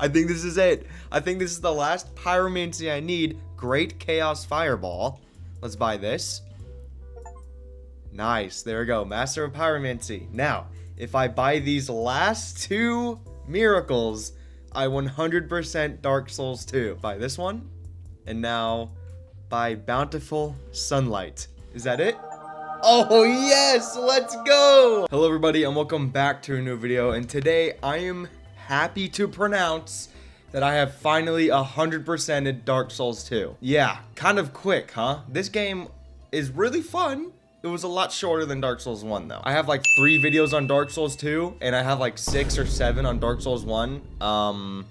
I think this is it. I think this is the last pyromancy I need. Great Chaos Fireball. Let's buy this. Nice. There we go. Master of Pyromancy. Now, if I buy these last two miracles, I 100% Dark Souls 2. Buy this one. And now, buy Bountiful Sunlight. Is that it? Oh yes, let's go! Hello everybody and welcome back to a new video, and today I am happy to pronounce that I have finally 100%ed Dark Souls 2. Yeah, kind of quick, huh? This game is really fun. It was a lot shorter than Dark Souls 1 though. I have like 3 videos on Dark Souls 2 and I have like 6 or 7 on Dark Souls 1.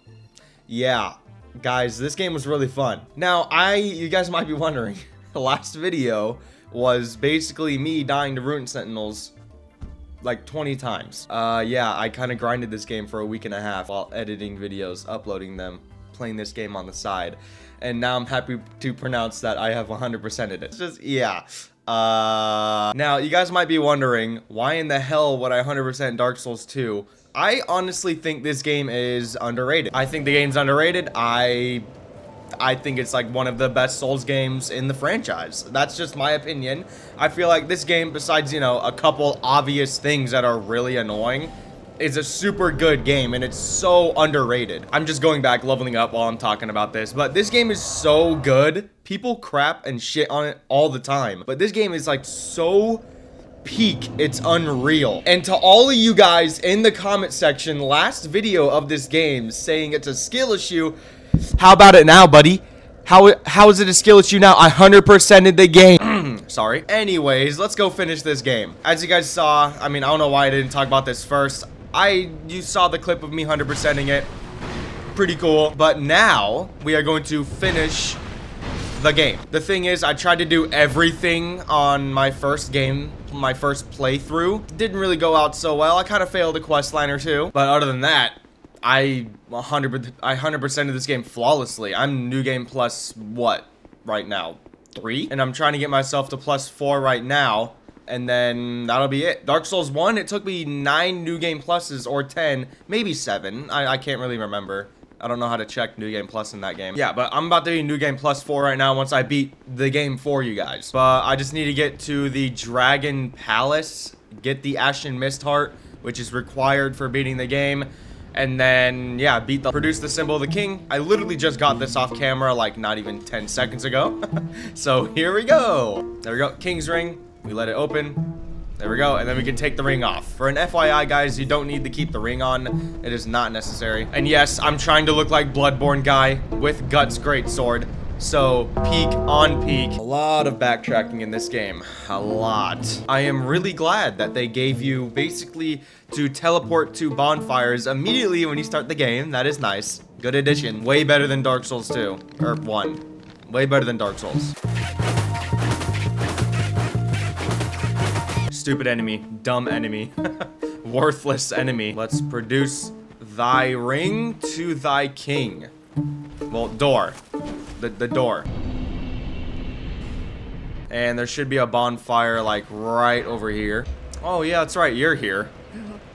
Yeah, guys, this game was really fun. Now, you guys might be wondering, the last video was basically me dying to Rune Sentinels like 20 times. Yeah, I kind of grinded this game for a week and a half while editing videos, uploading them, playing this game on the side. And now I'm happy to pronounce that I have 100%ed it. It's just, yeah. Now, you guys might be wondering, why in the hell would I 100% Dark Souls 2? I honestly think this game is underrated. I think the game's underrated. I think it's like one of the best Souls games in the franchise. That's just my opinion. I feel like this game, besides, you know, a couple obvious things that are really annoying, is a super good game, and it's so underrated. I'm just going back, leveling up while I'm talking about this, but this game is so good. People crap and shit on it all the time, but this game is like so peak, it's unreal. And to all of you guys in the comment section, last video of this game saying it's a skill issue, how about it now, buddy? How is it a skill issue now? I 100%ed the game. Sorry. Anyways, let's go finish this game. As you guys saw, I mean, I don't know why I didn't talk about this first. You saw the clip of me 100%ing it. Pretty cool. But now, we are going to finish the game. The thing is, I tried to do everything on my first game, my first playthrough. Didn't really go out so well. I kind of failed a quest line or two. But other than that, I 100% of this game flawlessly. I'm New Game Plus, what, right now? 3? And I'm trying to get myself to plus 4 right now. And then that'll be it. Dark Souls 1, it took me 9 New Game Pluses, or 10, maybe 7. I can't really remember. I don't know how to check New Game Plus in that game. Yeah, but I'm about to be New Game Plus 4 right now once I beat the game for you guys. But I just need to get to the Dragon Palace, get the Ashen Mist Heart, which is required for beating the game. And then, yeah, produce the symbol of the king. I literally just got this off camera like not even 10 seconds ago. So here we go. There we go, King's Ring. We let it open. There we go, and then we can take the ring off. For an FYI, guys, you don't need to keep the ring on. It is not necessary. And yes, I'm trying to look like Bloodborne guy with Guts Greatsword. So, peak on peak. A lot of backtracking in this game. A lot. I am really glad that they gave you basically to teleport to bonfires immediately when you start the game. That is nice. Good addition. Way better than Dark Souls 2. Or 1. Way better than Dark Souls. Stupid enemy. Dumb enemy. Worthless enemy. Let's produce thy ring to thy king. Well, door. The door. And there should be a bonfire like right over here. Oh yeah, that's right, you're here.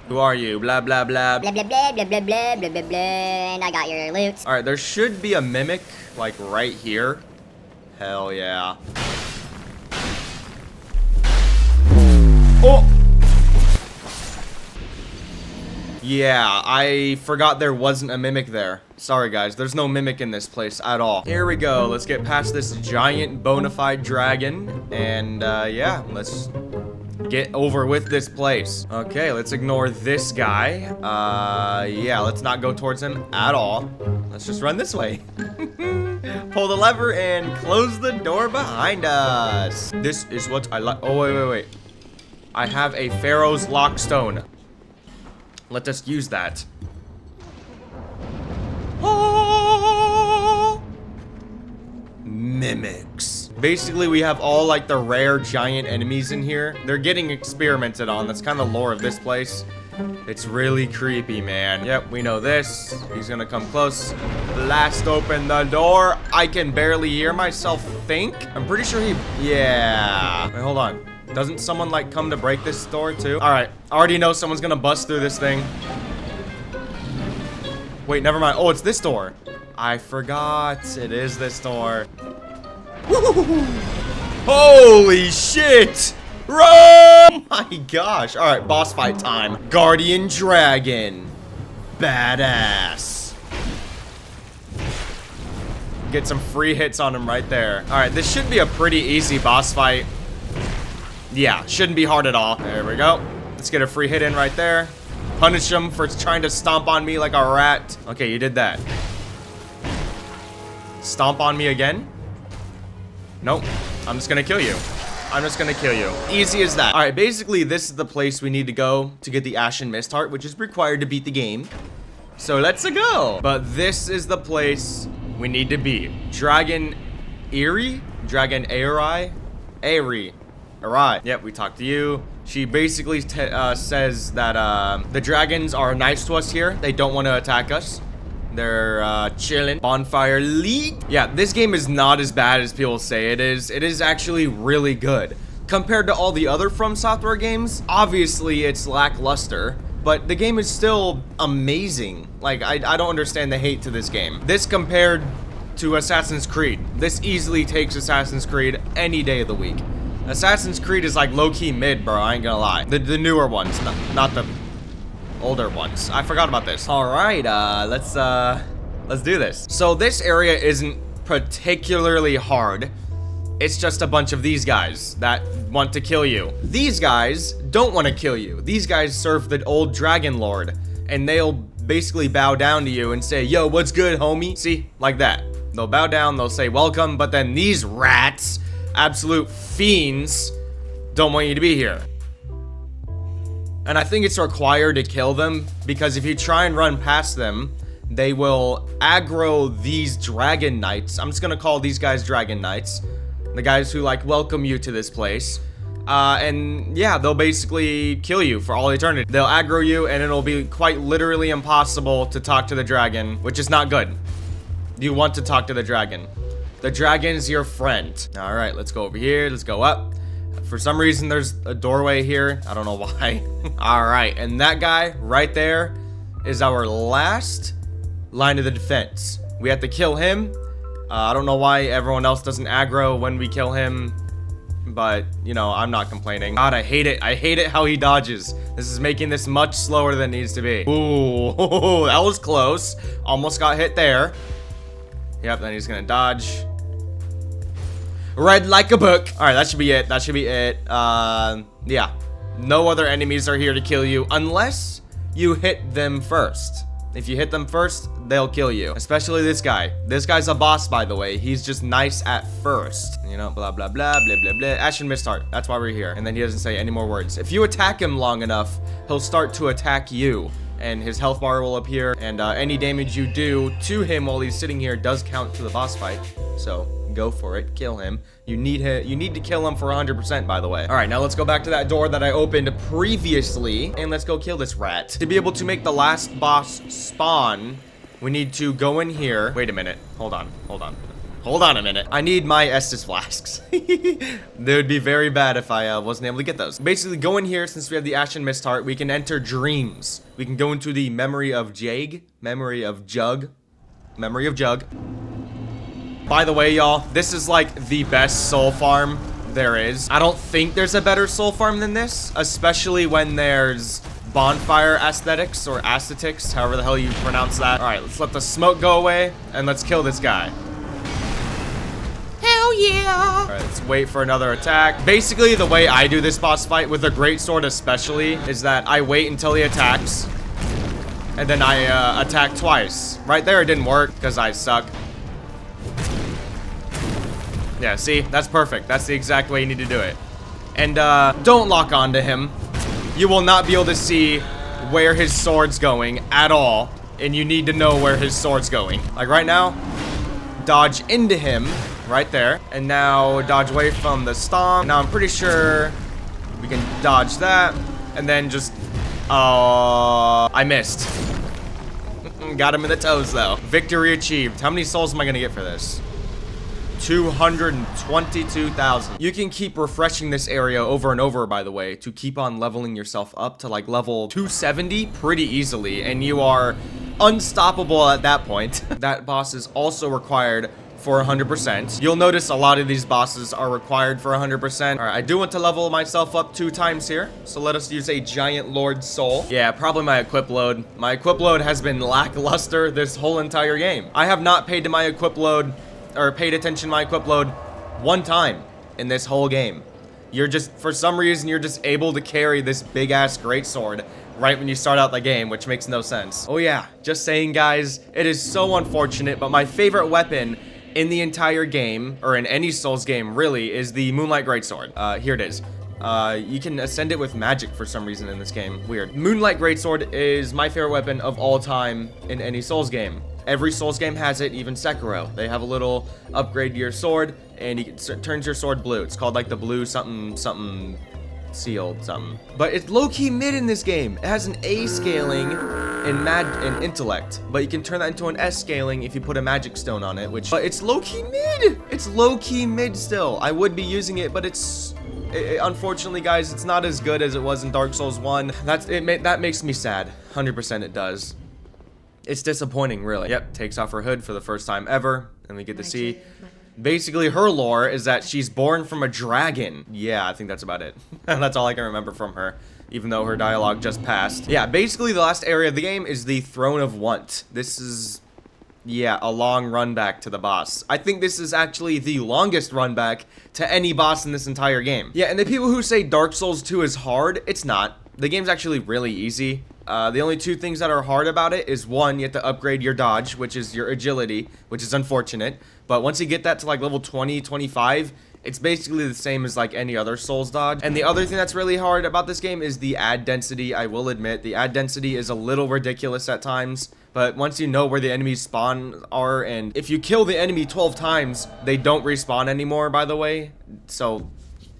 Who are you? Blah blah blah. Blah blah blah blah blah blah blah blah blah. And I got your loot. Alright, there should be a mimic like right here. Hell yeah. Oh! Yeah, I forgot there wasn't a mimic there. Sorry guys, there's no mimic in this place at all. Here we go, let's get past this giant bona fide dragon. And yeah, let's get over with this place. Okay, let's ignore this guy. Yeah, let's not go towards him at all. Let's just run this way. Pull the lever and close the door behind us. This is what I like. Oh, wait. I have a Pharaoh's Lockstone. Let us use that. Oh! Mimics. Basically, we have all like the rare giant enemies in here. They're getting experimented on. That's kind of the lore of this place. It's really creepy, man. Yep, we know this. He's gonna come close. Blast open the door. I can barely hear myself think. I'm pretty sure yeah. Wait, hold on. Doesn't someone like come to break this door too? All right, I already know someone's gonna bust through this thing. Wait, never mind. Oh, it's this door. I forgot. It is this door. Woo! Holy shit! Run! Oh my gosh. All right, boss fight time. Guardian Dragon. Badass. Get some free hits on him right there. All right, this should be a pretty easy boss fight. Yeah, shouldn't be hard at all. There we go. Let's get a free hit in right there. Punish him for trying to stomp on me like a rat. Okay, you did that. Stomp on me again? Nope. I'm just gonna kill you. I'm just gonna kill you. Easy as that. All right, basically this is the place we need to go to get the Ashen Mist Heart, which is required to beat the game. So let's go. But this is the place we need to be. Dragon Aerie? Dragon Aerie? Aerie. Alright. Yep, we talked to you. She basically says that the dragons are nice to us here. They don't want to attack us. They're chilling. Bonfire League. Yeah, this game is not as bad as people say it is. It is actually really good. Compared to all the other From Software games, obviously it's lackluster, but the game is still amazing. Like, I don't understand the hate to this game. This compared to Assassin's Creed. This easily takes Assassin's Creed any day of the week. Assassin's Creed is like low-key mid, bro, I ain't gonna lie. The newer ones, not the older ones. I forgot about this. All right, let's do this. So this area isn't particularly hard. It's just a bunch of these guys that want to kill you. These guys don't want to kill you. These guys serve the old Dragon Lord, and they'll basically bow down to you and say, yo, what's good, homie? See, like that. They'll bow down, they'll say welcome, but then these rats, absolute fiends, don't want you to be here. And I think it's required to kill them, because if you try and run past them, they will aggro these Dragon Knights. I'm just gonna call these guys Dragon Knights. The guys who like welcome you to this place. And yeah, they'll basically kill you for all eternity. They'll aggro you and it'll be quite literally impossible to talk to the dragon, which is not good. You want to talk to the dragon. The dragon's your friend. All right, let's go over here. Let's go up. For some reason, there's a doorway here. I don't know why. All right, and that guy right there is our last line of the defense. We have to kill him. I don't know why everyone else doesn't aggro when we kill him, but, you know, I'm not complaining. God, I hate it. I hate it how he dodges. This is making this much slower than it needs to be. Ooh, that was close. Almost got hit there. Yep, then he's gonna dodge. Read like a book. All right, that should be it. That should be it. Yeah. No other enemies are here to kill you unless you hit them first. If you hit them first, they'll kill you. Especially this guy. This guy's a boss, by the way. He's just nice at first. You know, blah, blah, blah, blah, blah, blah. Ashen Mist Heart. That's why we're here. And then he doesn't say any more words. If you attack him long enough, he'll start to attack you. And his health bar will appear. And any damage you do to him while he's sitting here does count to the boss fight. So go for it. Kill him. You need to kill him for 100%, by the way. All right, now let's go back to that door that I opened previously, and let's go kill this rat. To be able to make the last boss spawn, we need to go in here. Wait a minute. Hold on a minute. I need my Estus flasks. They would be very bad if I wasn't able to get those. Basically, go in here. Since we have the Ashen Mist Heart, we can enter dreams. We can go into the memory of Jug. By the way, y'all, this is like the best soul farm there is. I don't think there's a better soul farm than this, especially when there's bonfire aesthetics or aesthetics, however the hell you pronounce that. All right, let's let the smoke go away and let's kill this guy. Hell yeah! All right, let's wait for another attack. Basically, the way I do this boss fight with a greatsword especially is that I wait until he attacks and then I attack twice. Right there, it didn't work because I suck. Yeah, see? That's perfect. That's the exact way you need to do it. And, don't lock onto him. You will not be able to see where his sword's going at all. And you need to know where his sword's going. Like right now, dodge into him right there. And now dodge away from the stomp. Now I'm pretty sure we can dodge that. And then just, I missed. Got him in the toes, though. Victory achieved. How many souls am I gonna get for this? 222,000. You can keep refreshing this area over and over, by the way, to keep on leveling yourself up to like level 270 pretty easily, and you are unstoppable at that point. That boss is also required for 100%. You'll notice a lot of these bosses are required for 100%. All right, I do want to level myself up 2 times here. So let us use a giant Lord Soul. Yeah, probably my equip load. My equip load has been lackluster this whole entire game. I have not paid to my equip load or paid attention to my equip load 1 time in this whole game. You're just, for some reason, you're just able to carry this big ass greatsword right when you start out the game, which makes no sense. Oh yeah, just saying guys, it is so unfortunate, but my favorite weapon in the entire game, or in any Souls game really, is the Moonlight Greatsword. Here it is. You can ascend it with magic for some reason in this game. Weird. Moonlight Greatsword is my favorite weapon of all time in any Souls game. Every Souls game has it, even Sekiro. They have a little upgrade to your sword, and it turns your sword blue. It's called like the blue something something sealed something. But it's low-key mid in this game. It has an A scaling in intellect, but you can turn that into an S scaling if you put a magic stone on it, which, but it's low-key mid. It's low-key mid still. I would be using it, but unfortunately guys, it's not as good as it was in Dark Souls 1. That makes me sad. 100% it does. It's disappointing, really. Yep, takes off her hood for the first time ever, and we get to see basically her lore is that she's born from a dragon. Yeah, I think that's about it. That's all I can remember from her, even though her dialogue just passed. Yeah, basically the last area of the game is the Throne of Want. This is, yeah, a long run back to the boss. I think this is actually the longest run back to any boss in this entire game. Yeah, and the people who say Dark Souls 2 is hard, it's not. The game's actually really easy. The only 2 things that are hard about it is 1, you have to upgrade your dodge, which is your agility, which is unfortunate. But once you get that to like level 20, 25, it's basically the same as like any other Souls dodge. And the other thing that's really hard about this game is the ad density. I will admit, the ad density is a little ridiculous at times. But once you know where the enemies spawn are, and if you kill the enemy 12 times, they don't respawn anymore, by the way. So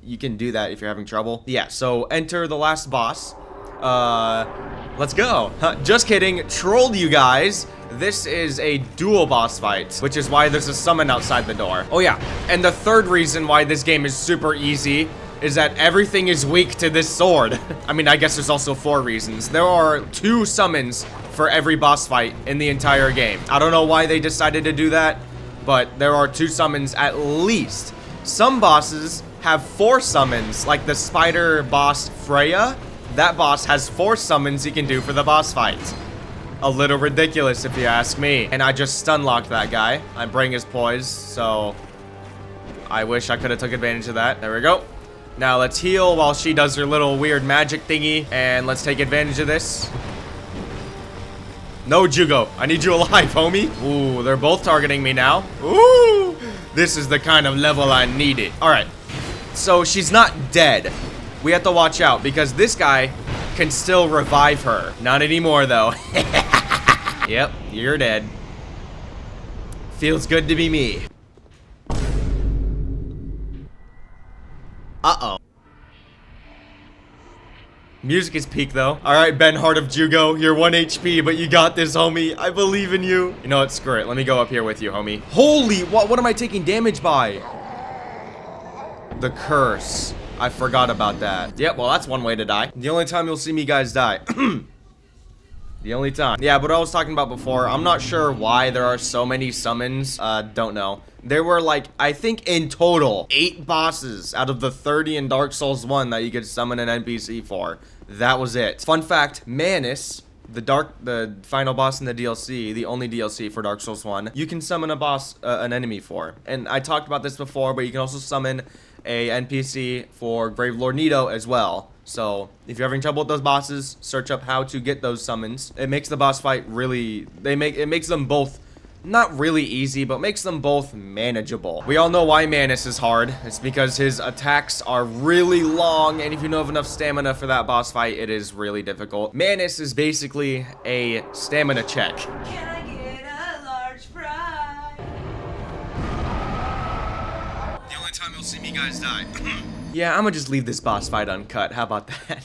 you can do that if you're having trouble. Yeah, so enter the last boss. Let's go. Just kidding, trolled you guys. This is a dual boss fight, which is why there's a summon outside the door. Oh yeah, and the third reason why this game is super easy is that everything is weak to this sword. I mean, I guess there's also 4 reasons. There are 2 summons for every boss fight in the entire game. I don't know why they decided to do that, but there are 2 summons at least. Some bosses have 4 summons, like the spider boss Freya. That boss has 4 summons he can do for the boss fight. A little ridiculous if you ask me. And I just stun-locked that guy. I'm breaking his poise, so I wish I could have took advantage of that. There we go. Now let's heal while she does her little weird magic thingy, and let's take advantage of this. No, Jugo, I need you alive, homie. Ooh, they're both targeting me now. Ooh, this is the kind of level I needed. All right, so she's not dead. We have to watch out because this guy can still revive her. Not anymore, though. Yep, you're dead. Feels good to be me. Uh-oh. Music is peak, though. All right, Ben Heart of Jugo, you're 1 HP, but you got this, homie. I believe in you. You know what? Screw it. Let me go up here with you, homie. Holy, what am I taking damage by? The curse. I forgot about that. Yep, well, that's one way to die. The only time you'll see me guys die. The only time. Yeah, but I was talking about before, I'm not sure why there are so many summons. Don't know. There were like, I think in total, 8 bosses out of the 30 in Dark Souls 1 that you could summon an NPC for. That was it. Fun fact, Manus, the final boss in the DLC, the only DLC for Dark Souls 1, you can summon a boss, an enemy for. And I talked about this before, but you can also summon a NPC for Gravelord Nito as well. So if you're having trouble with those bosses, search up how to get those summons. It makes the boss fight really, it makes them both not really easy, but makes them both manageable. We all know why Manus is hard. It's because his attacks are really long, and if you don't have enough stamina for that boss fight, it is really difficult. Manus is basically a stamina check. Can I get a large fry? The only time you'll see me guys die. Yeah, I'm gonna just leave this boss fight uncut. How about that?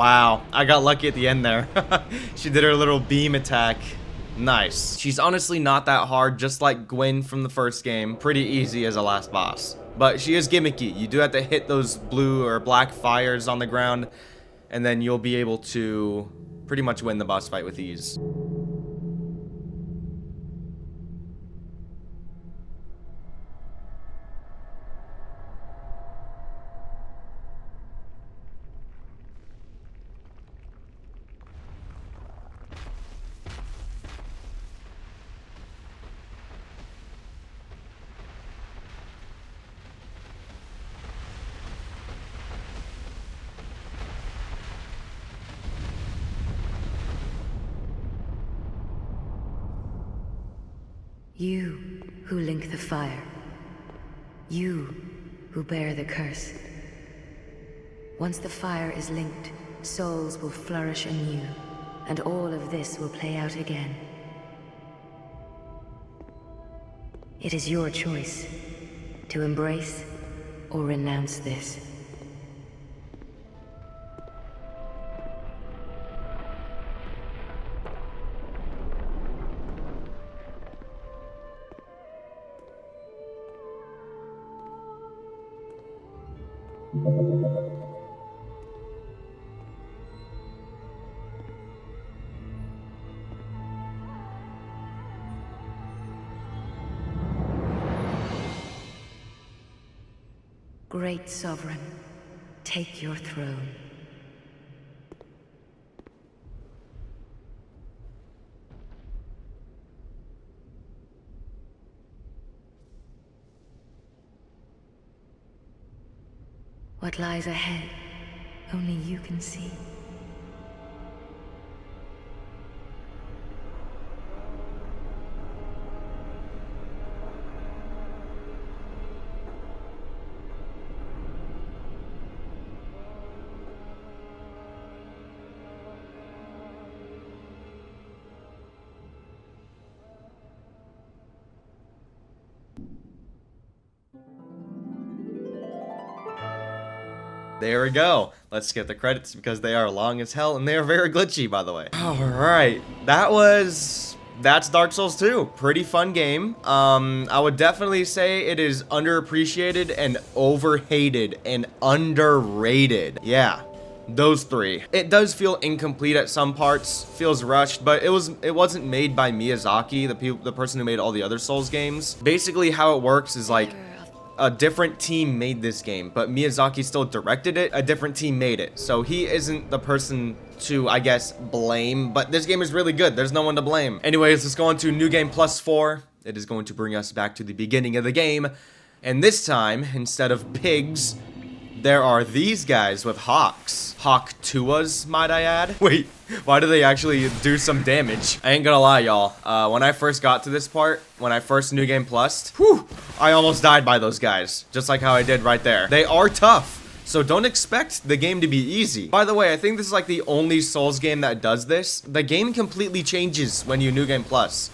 Wow, I got lucky at the end there. She did her little beam attack. Nice. She's honestly not that hard, just like Gwen from the first game. Pretty easy as a last boss. But she is gimmicky. You do have to hit those blue or black fires on the ground, and then you'll be able to pretty much win the boss fight with ease. You who link the fire. You who bear the curse. Once the fire is linked, souls will flourish anew, and all of this will play out again. It is your choice to embrace or renounce this. Great Sovereign, take your throne. What lies ahead, only you can see. There we go. Let's skip the credits because they are long as hell and they are very glitchy, by the way. Alright, that's Dark Souls 2. Pretty fun game. I would definitely say it is underappreciated and overhated and underrated. Yeah, those three. It does feel incomplete at some parts, feels rushed, but it wasn't made by Miyazaki, the person who made all the other Souls games. Basically how it works is like a different team made this game, but Miyazaki still directed it. A different team made it. So he isn't the person to, I guess, blame, but this game is really good. There's no one to blame. Anyways, let's go on to New Game Plus 4. It is going to bring us back to the beginning of the game. And this time, instead of pigs, there are these guys with hawks. Hawk Tuas, might I add. Wait, why do they actually do some damage? I ain't gonna lie, y'all. When I first got to this part, when I first New Game Plussed, whew, I almost died by those guys. Just like how I did right there. They are tough, so don't expect the game to be easy. By the way, I think this is like the only Souls game that does this. The game completely changes when you New Game Plus.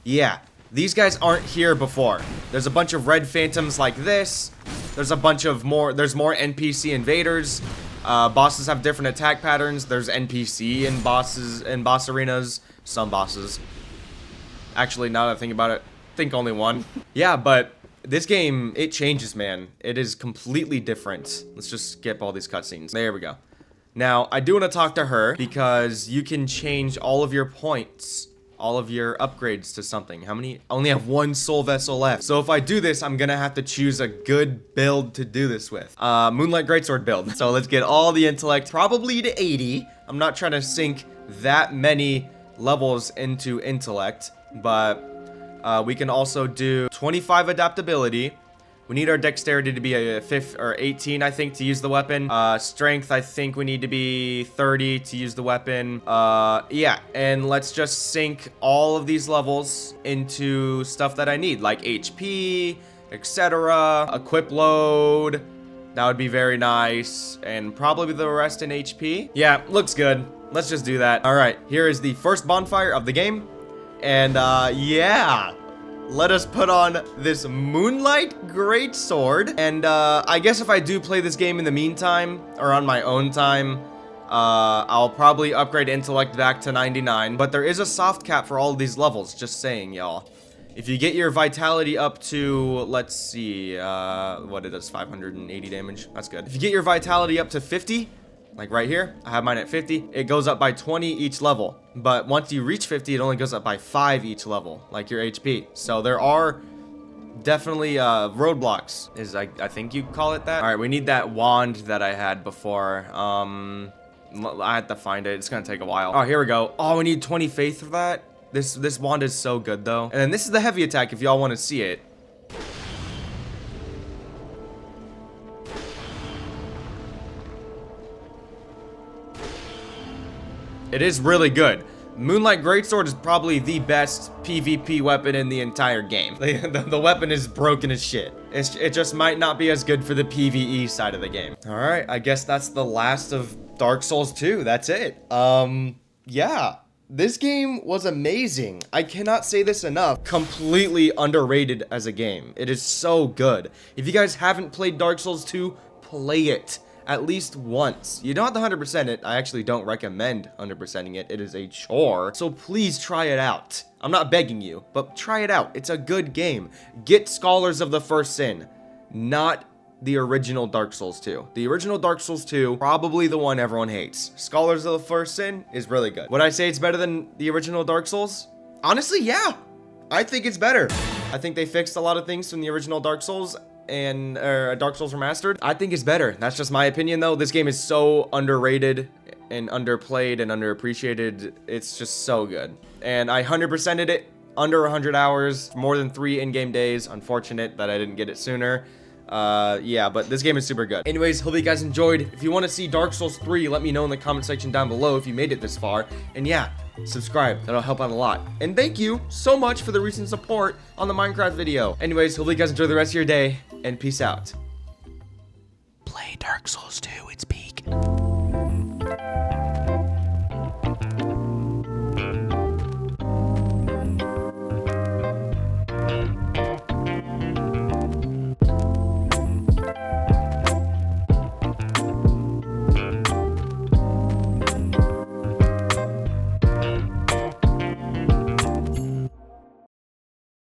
Yeah. These guys aren't here before. There's a bunch of red phantoms like this. There's more NPC invaders. Bosses have different attack patterns. There's NPC in boss arenas. Some bosses. Actually, now that I think about it, I think only one. Yeah, but this game, it changes, man. It is completely different. Let's just skip all these cutscenes. There we go. Now, I do want to talk to her because you can change all of your points, all of your upgrades to something. How many? I only have one soul vessel left. So if I do this, I'm gonna have to choose a good build to do this with. Moonlight Greatsword build. So let's get all the intellect, probably to 80. I'm not trying to sink that many levels into intellect, but we can also do 25 adaptability. We need our dexterity to be a 18, I think, to use the weapon. Strength, I think we need to be 30 to use the weapon. Yeah, and let's just sink all of these levels into stuff that I need, like HP, etc. Equip load, that would be very nice. And probably the rest in HP. Yeah, looks good. Let's just do that. All right, here is the first bonfire of the game. And yeah. Let us put on this Moonlight Greatsword. And I guess if I do play this game in the meantime, or on my own time, I'll probably upgrade intellect back to 99, but there is a soft cap for all of these levels, just saying, y'all. If you get your vitality up to, let's see, what it does, 580 damage, that's good. If you get your vitality up to 50, like right here, I have mine at 50, it goes up by 20 each level. But once you reach 50, it only goes up by 5 each level, like your HP. So there are definitely roadblocks, I think you call it that. All right, we need that wand that I had before. I had to find it. It's gonna take a while. Oh, here we go. Oh, we need 20 faith for that. This wand is so good though. And then this is the heavy attack if y'all want to see it. It is really good. Moonlight Greatsword is probably the best PvP weapon in the entire game. The weapon is broken as shit. It just might not be as good for the PvE side of the game. All right, I guess that's the last of Dark Souls 2. That's it. Yeah. This game was amazing. I cannot say this enough. Completely underrated as a game. It is so good. If you guys haven't played Dark Souls 2, play it at least once. You don't have to 100% it. I actually don't recommend 100%ing it. It is a chore. So please try it out. I'm not begging you, but try it out. It's a good game. Get Scholars of the First Sin, not the original Dark Souls 2. The original Dark Souls 2, probably the one everyone hates. Scholars of the First Sin is really good. Would I say it's better than the original Dark Souls? Honestly, yeah. I think it's better. I think they fixed a lot of things from the original Dark Souls and Dark Souls Remastered. I think it's better. That's just my opinion though. This game is so underrated and underplayed and underappreciated. It's just so good. And I 100%ed it under 100 hours, more than 3 in-game days. Unfortunate that I didn't get it sooner. Yeah, but this game is super good. Anyways, hope you guys enjoyed. If you want to see Dark Souls 3, let me know in the comment section down below if you made it this far. And yeah, subscribe. That'll help out a lot. And thank you so much for the recent support on the Minecraft video. Anyways, hope you guys enjoy the rest of your day, and peace out. Play Dark Souls 2, it's peak.